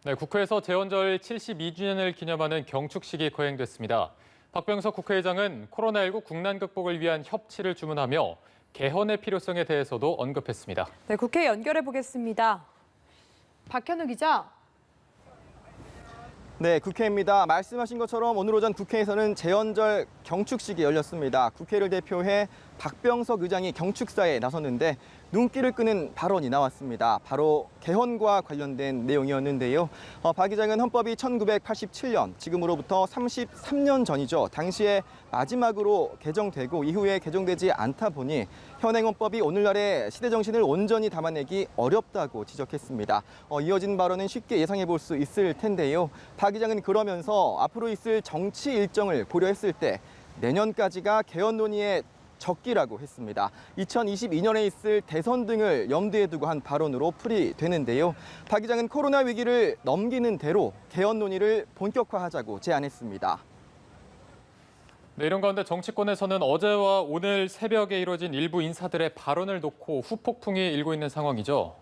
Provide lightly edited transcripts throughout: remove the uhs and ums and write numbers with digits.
네, 국회에서 재헌절 72주년을 기념하는 경축식이 거행됐습니다. 박병석 국회의장은 코로나19 국난 극복을 위한 협치를 주문하며 개헌의 필요성에 대해서도 언급했습니다. 네, 국회 연결해 보겠습니다. 박현우 기자. 네, 국회입니다. 말씀하신 것처럼 오늘 오전 국회에서는 재헌절 경축식이 열렸습니다. 국회를 대표해 박병석 의장이 경축사에 나섰는데 눈길을 끄는 발언이 나왔습니다. 바로 개헌과 관련된 내용이었는데요. 박 의장은 헌법이 1987년, 지금으로부터 33년 전이죠. 당시에 마지막으로 개정되고 이후에 개정되지 않다 보니 현행 헌법이 오늘날의 시대 정신을 온전히 담아내기 어렵다고 지적했습니다. 이어진 발언은 쉽게 예상해 볼 수 있을 텐데요. 박 의장은 그러면서 앞으로 있을 정치 일정을 고려했을 때 내년까지가 개헌 논의의 적기라고 했습니다. 2022년에 있을 대선 등을 염두에 두고 한 발언으로 풀이되는데요. 박 의장은 코로나 위기를 넘기는 대로 개헌 논의를 본격화하자고 제안했습니다. 네, 이런 가운데 정치권에서는 어제와 오늘 새벽에 이뤄진 일부 인사들의 발언을 놓고 후폭풍이 일고 있는 상황이죠.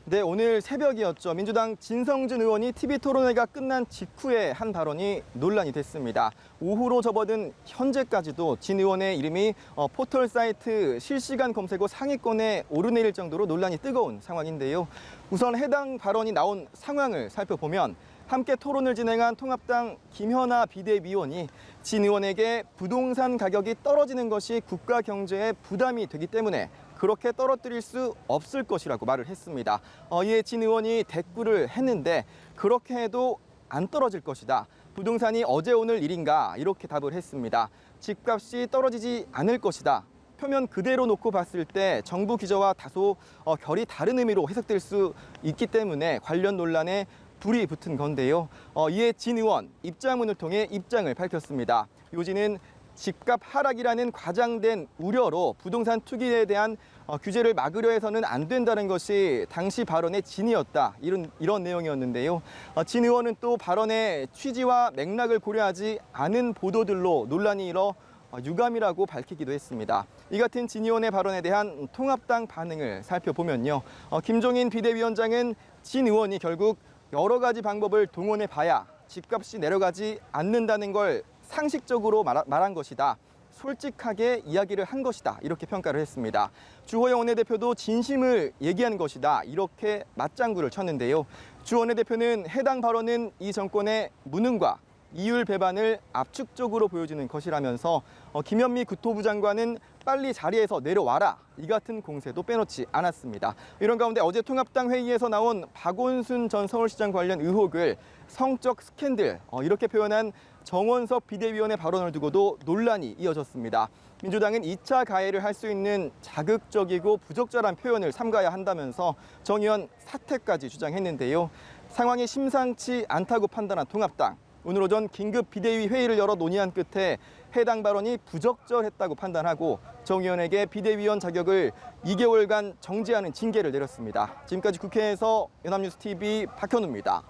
네, 오늘 새벽이었죠. 민주당 진성준 의원이 TV토론회가 끝난 직후에 한 발언이 논란이 됐습니다. 오후로 접어든 현재까지도 진 의원의 이름이 포털 사이트 실시간 검색 후 상위권에 오르내릴 정도로 논란이 뜨거운 상황인데요. 우선 해당 발언이 나온 상황을 살펴보면 함께 토론을 진행한 통합당 김현아 비대위원이 진 의원에게 부동산 가격이 떨어지는 것이 국가 경제에 부담이 되기 때문에 그렇게 떨어뜨릴 수 없을 것이라고 말을 했습니다. 이에 진 의원이 대꾸를 했는데 그렇게 해도 안 떨어질 것이다. 부동산이 어제 오늘 일인가 이렇게 답을 했습니다. 집값이 떨어지지 않을 것이다. 표면 그대로 놓고 봤을 때 정부 기조와 다소 결이 다른 의미로 해석될 수 있기 때문에 관련 논란에 불이 붙은 건데요. 이에 진 의원 입장문을 통해 입장을 밝혔습니다. 요지는 집값 하락이라는 과장된 우려로 부동산 투기에 대한 규제를 막으려 해서는 안 된다는 것이 당시 발언의 진이었다. 이런 내용이었는데요. 진 의원은 또 발언의 취지와 맥락을 고려하지 않은 보도들로 논란이 일어 유감이라고 밝히기도 했습니다. 이 같은 진 의원의 발언에 대한 통합당 반응을 살펴보면요. 김종인 비대위원장은 진 의원이 결국 여러 가지 방법을 동원해 봐야 집값이 내려가지 않는다는 걸 상식적으로 말한 것이다. 솔직하게 이야기를 한 것이다. 이렇게 평가를 했습니다. 주호영 원내대표도 진심을 얘기한 것이다. 이렇게 맞장구를 쳤는데요. 주 원내대표는 해당 발언은 이 정권의 무능과 이율 배반을 압축적으로 보여주는 것이라면서 김현미 국토부 장관은 빨리 자리에서 내려와라. 이 같은 공세도 빼놓지 않았습니다. 이런 가운데 어제 통합당 회의에서 나온 박원순 전 서울시장 관련 의혹을 성적 스캔들 이렇게 표현한 정원석 비대위원의 발언을 두고도 논란이 이어졌습니다. 민주당은 2차 가해를 할 수 있는 자극적이고 부적절한 표현을 삼가야 한다면서 정 의원 사퇴까지 주장했는데요. 상황이 심상치 않다고 판단한 통합당. 오늘 오전 긴급 비대위 회의를 열어 논의한 끝에 해당 발언이 부적절했다고 판단하고 정 의원에게 비대위원 자격을 2개월간 정지하는 징계를 내렸습니다. 지금까지 국회에서 연합뉴스TV 박현우입니다.